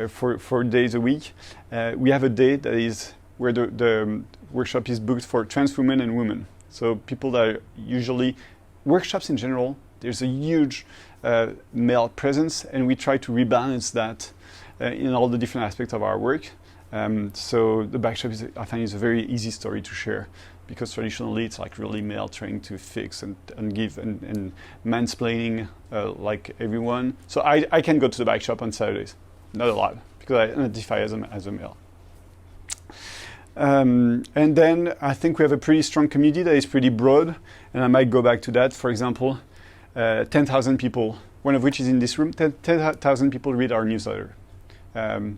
4 days a week. We have a day that is where the workshop is booked for trans women and women. So people that are usually, workshops in general, there's a huge male presence, and we try to rebalance that in all the different aspects of our work. So the bike shop I find is a very easy story to share, because traditionally it's like really male trying to fix and give and mansplaining like everyone. So I can go to the bike shop on Saturdays, not a lot, because I identify as a male. And then I think we have a pretty strong community that is pretty broad, and I might go back to that. For example, 10,000 people, one of which is in this room, 10,000 people read our newsletter.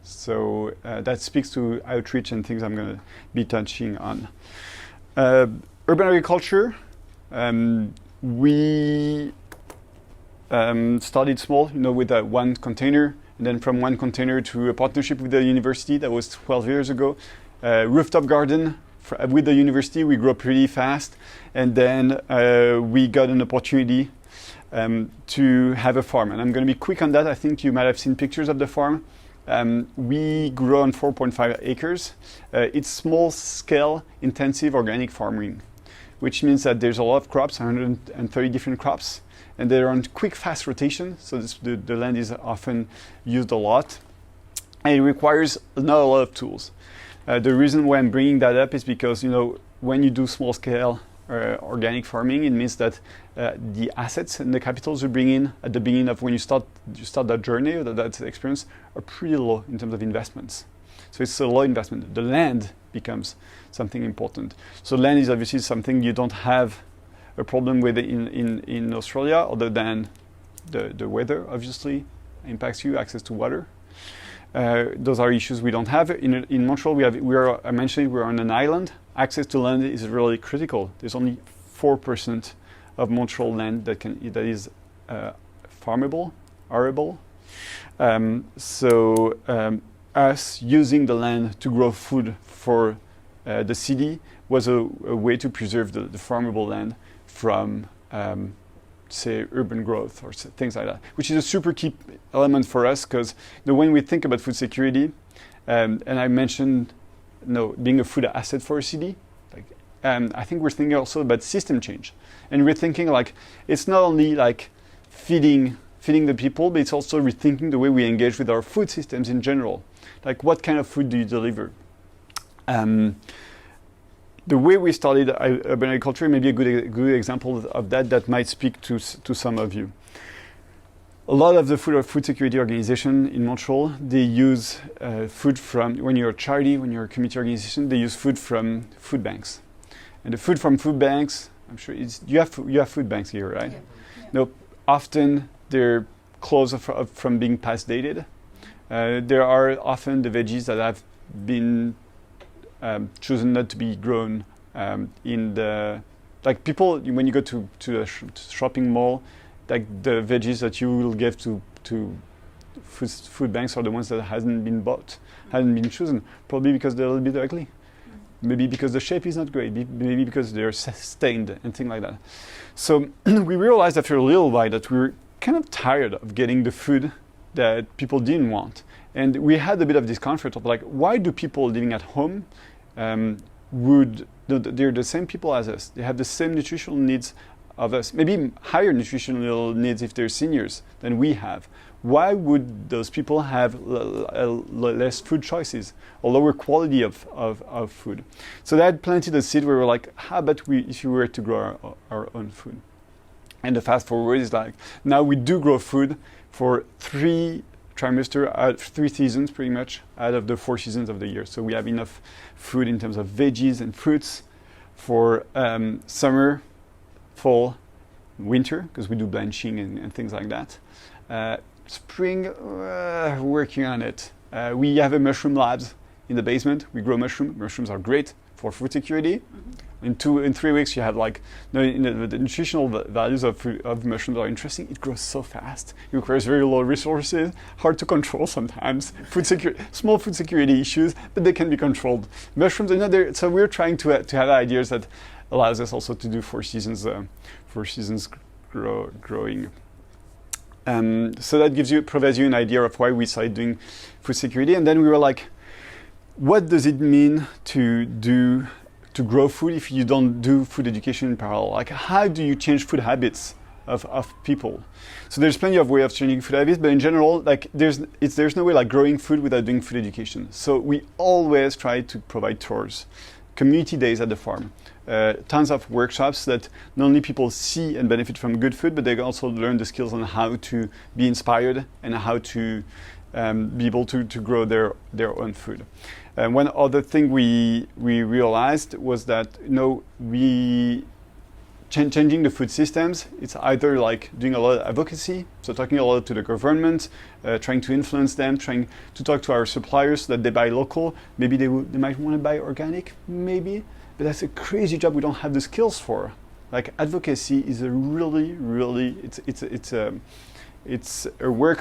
So that speaks to outreach and things I'm going to be touching on. Urban agriculture, we started small, with one container, and then from one container to a partnership with the university. That was 12 years ago. Rooftop garden with the university, we grew pretty fast, and then we got an opportunity to have a farm. And I'm going to be quick on that. I think you might have seen pictures of the farm. We grow on 4.5 acres. It's small-scale, intensive organic farming, which means that there's a lot of crops, 130 different crops, and they're on quick, fast rotation, so the land is often used a lot, and it requires not a lot of tools. The reason why I'm bringing that up is because, when you do small-scale organic farming, it means that the assets and the capitals you bring in at the beginning of when you start that journey or that experience are pretty low in terms of investments. So it's a low investment. The land becomes something important. So land is obviously something you don't have a problem with in Australia, other than the weather obviously impacts you, access to water. Those are issues we don't have. In Montreal, I mentioned we're on an island. Access to land is really critical. There's only 4% of Montreal land that is farmable, arable. Us using the land to grow food for the city was a way to preserve the farmable land from, say, urban growth or things like that, which is a super key element for us, because when we think about food security, and I mentioned being a food asset for a city, I think we're thinking also about system change, and we're thinking it's not only feeding the people, but it's also rethinking the way we engage with our food systems in general. What kind of food do you deliver? The way we started urban agriculture may be a good example of that might speak to some of you. A lot of the food security organization in Montreal, they use food from, when you're a charity, when you're a community organization, they use food from food banks. And the food from food banks, I'm sure you have food banks here, right? Yeah. No, often they're close from being past dated. There are often the veggies that have been chosen not to be grown in the, people, when you go to a shopping mall, the veggies that you will give to food banks are the ones that hasn't been bought, hadn't been chosen, probably because they're a little bit ugly. Maybe because the shape is not great, maybe because they're stained and things like that. So we realized after a little while that we were kind of tired of getting the food that people didn't want. And we had a bit of discomfort of why do people living at home they're the same people as us. They have the same nutritional needs of us, maybe higher nutritional needs if they're seniors than we have. Why would those people have less food choices or lower quality of food? So that planted the seed where we're how about if we were to grow our own food? And the fast forward is now we do grow food for 3 seasons pretty much out of the 4 seasons of the year. So we have enough food in terms of veggies and fruits for summer, fall, winter, because we do blanching and things like that. Spring, working on it. We have a mushroom labs in the basement. We grow mushrooms. Mushrooms are great for food security. In 3 weeks, you have the nutritional values of mushrooms are interesting. It grows so fast. It requires very low resources, hard to control sometimes. Small food security issues, but they can be controlled. Mushrooms are another. So we're trying to have ideas that allows us also to do 4 seasons growing. So that provides you an idea of why we started doing food security. And then we were like, what does it mean to grow food if you don't do food education in parallel? Like, how do you change food habits of people? So there's plenty of ways of changing food habits, but in general, like there's no way like growing food without doing food education. So we always try to provide tours, community days at the farm, tons of workshops that not only people see and benefit from good food, but they also learn the skills on how to be inspired and how to be able to grow their own food. One other thing we realized was that changing the food systems, it's either like doing a lot of advocacy, so talking a lot to the government, trying to influence them, trying to talk to our suppliers so that they buy local. Maybe they might want to buy organic, maybe, but that's a crazy job we don't have the skills for. Like advocacy is a really, it's a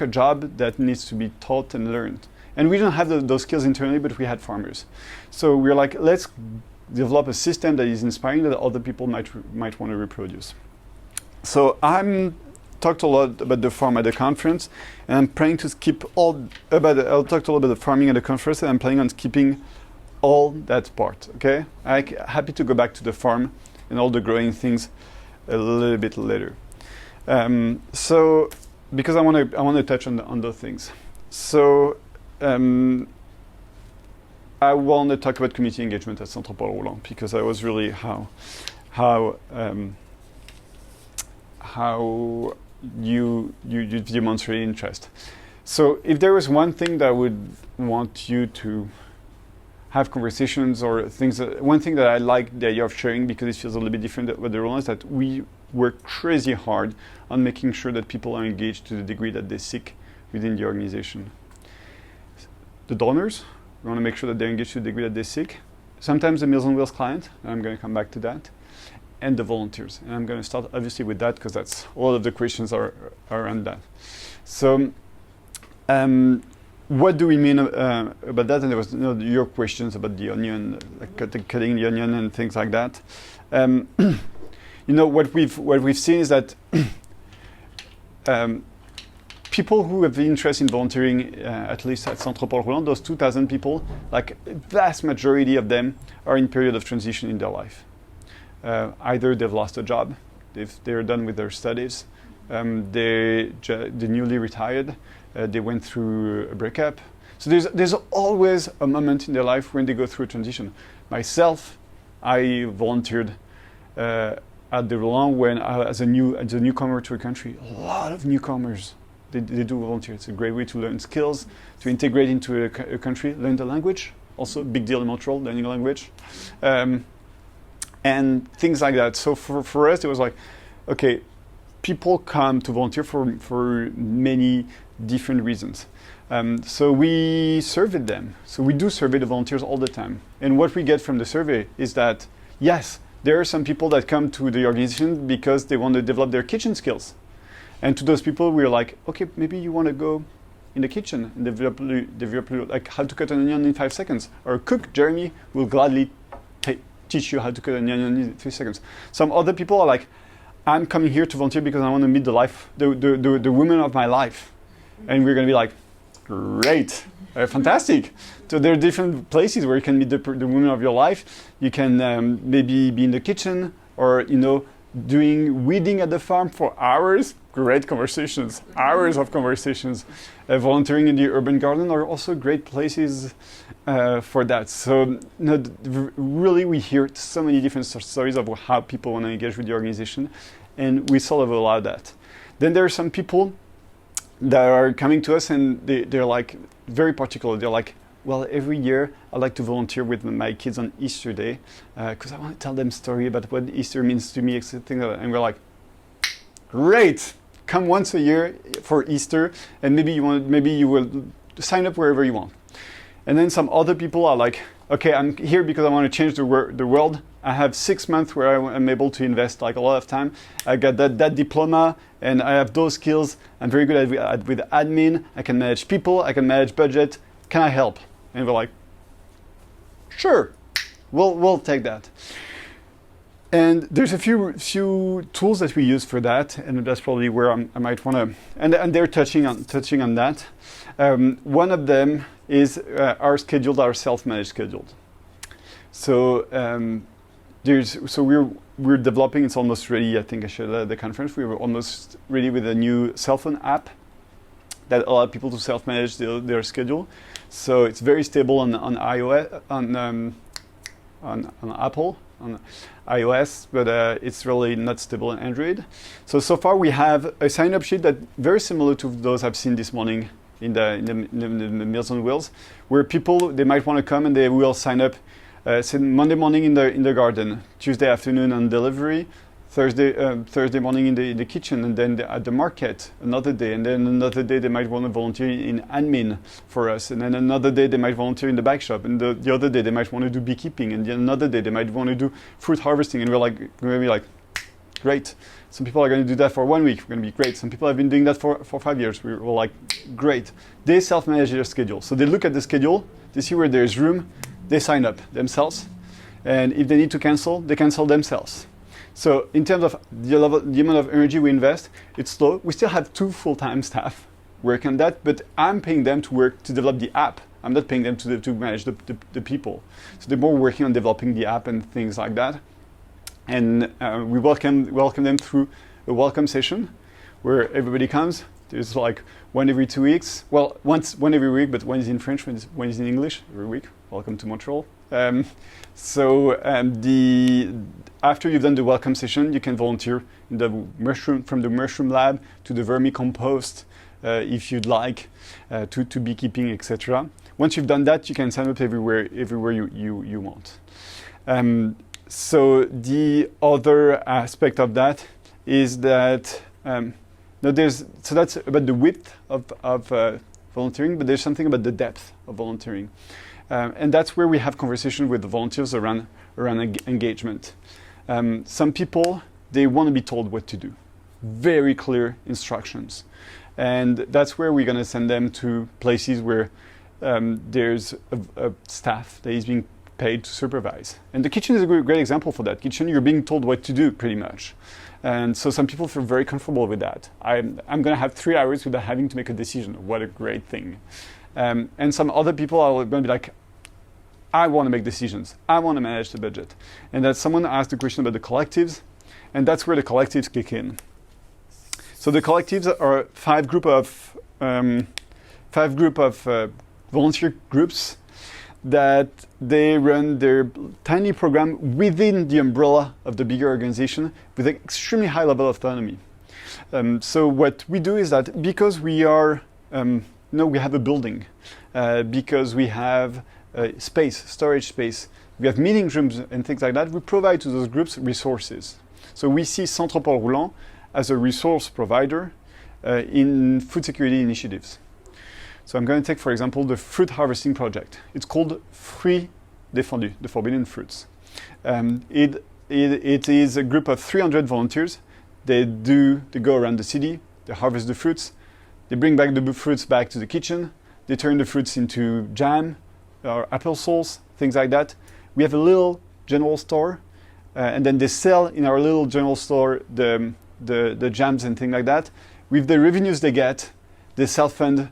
job that needs to be taught and learned. And we don't have those skills internally, but we had farmers. So we're like, let's develop a system that is inspiring that other people might want to reproduce. So I'm talked a lot about the farm at the conference, and I'm planning to skip I'll talk a lot about the farming at the conference, and I'm planning on skipping all that part, okay? I'm happy to go back to the farm and all the growing things a little bit later. So, because I want to touch on those things. So, I want to talk about community engagement at Santropol Roulant because that was really how you demonstrate interest. So if there was one thing that I would want you to have conversations or things, one thing that I like the idea of sharing because it feels a little bit different with the Roulant is that we work crazy hard on making sure that people are engaged to the degree that they seek within the organization. The donors, we want to make sure that they're engaged to the degree that they seek. Sometimes the Meals on Wheels client, and I'm going to come back to that, and the volunteers. And I'm going to start obviously with that because that's all of the questions are around that. So what do we mean about that? And there was your questions about the onion, like cutting the onion and things like that. What we've seen is that people who have interest in volunteering, at least at Santropol Roulant, those 2,000 people, like a vast majority of them are in period of transition in their life. Either they've lost a job, they're done with their studies, they're newly retired, they went through a breakup. So there's always a moment in their life when they go through a transition. Myself, I volunteered at the Roulant when as a newcomer to a country. A lot of newcomers. They do volunteer. It's a great way to learn skills, to integrate into a country, learn the language. Also, big deal in Montreal, learning a language. And things like that. So for us, it was like, okay, people come to volunteer for many different reasons. So we surveyed them. So we do survey the volunteers all the time. And what we get from the survey is that, yes, there are some people that come to the organization because they want to develop their kitchen skills. And to those people, we're like, okay, maybe you want to go in the kitchen and develop like how to cut an onion in 5 seconds. Or cook, Jeremy will gladly teach you how to cut an onion in 3 seconds. Some other people are like, I'm coming here to volunteer because I want to meet the woman of my life. And we're going to be like, great, fantastic. So there are different places where you can meet the woman of your life. You can maybe be in the kitchen or, doing weeding at the farm for hours. Great conversations, hours of conversations. Volunteering in the urban garden are also great places for that. So really we hear so many different stories of how people want to engage with the organization, and we sort of allow that. Then there are some people that are coming to us and they're like very particular. They're like, well, every year I like to volunteer with my kids on Easter Day because I want to tell them a story about what Easter means to me, things like that. And we're like, great, come once a year for Easter, and maybe you will sign up wherever you want. And then some other people are like, okay, I'm here because I want to change the world. I have 6 months where I'm able to invest like a lot of time. I got that diploma and I have those skills. I'm very good at with admin. I can manage people. I can manage budget. Can I help? And we're like, sure, we'll take that. And there's a few tools that we use for that, and that's probably where I might want to. And they're touching on that. One of them is our self-managed scheduled. So we're developing. It's almost ready. I think I shared at the conference. We were almost ready with a new cell phone app that allows people to self-manage their schedule. So it's very stable on iOS, on Apple, on iOS, but it's really not stable on Android. So far we have a sign-up sheet that very similar to those I've seen this morning in the Meals on Wheels, where people, they might want to come and they will sign up. Say Monday morning in the garden, Tuesday afternoon on delivery, Thursday morning in the kitchen, and then at the market another day, and then another day they might want to volunteer in admin for us, and then another day they might volunteer in the bike shop, and the other day they might want to do beekeeping, and then another day they might want to do fruit harvesting, and we're going to be like, great. Some people are going to do that for 1 week. We're going to be great. Some people have been doing that for 5 years. We're like, great. They self-manage their schedule. So they look at the schedule, they see where there's room, they sign up themselves, and if they need to cancel, they cancel themselves. So in terms of the amount of energy we invest, it's low. We still have 2 full-time staff working on that, but I'm paying them to work to develop the app. I'm not paying them to manage the people. So they're more working on developing the app and things like that. And we welcome them through a welcome session where everybody comes. There's like one every 2 weeks. Well, one every week, but one is in French, one is in English every week. Welcome to Montreal. After you've done the welcome session, you can volunteer in from the mushroom lab to the vermicompost, if you'd like, to beekeeping, etc. Once you've done that, you can sign up everywhere you want. So the other aspect of that is that so that's about the width of volunteering, but there's something about the depth of volunteering. And that's where we have conversation with the volunteers around engagement. Some people, they want to be told what to do. Very clear instructions. And that's where we're going to send them to places where there's a staff that is being paid to supervise. And the kitchen is a great example for that. Kitchen, you're being told what to do pretty much. And so some people feel very comfortable with that. I'm going to have 3 hours without having to make a decision. What a great thing. And some other people are going to be like, I want to make decisions. I want to manage the budget. And that someone asked the question about the collectives, and that's where the collectives kick in. So the collectives are five group of volunteer groups that they run their tiny program within the umbrella of the bigger organization with an extremely high level of autonomy. So what we do is that because we are, we have a building, because we have storage space, we have meeting rooms and things like that, we provide to those groups resources. So we see Santropol Roulant as a resource provider in food security initiatives. So I'm going to take, for example, the fruit harvesting project. It's called Fruits Défendus, the forbidden fruits. It is a group of 300 volunteers. They go around the city, they harvest the fruits, they bring back the fruits back to the kitchen, they turn the fruits into jam or applesauce, things like that. We have a little general store, and then they sell in our little general store the jams and things like that. With the revenues they get, they self-fund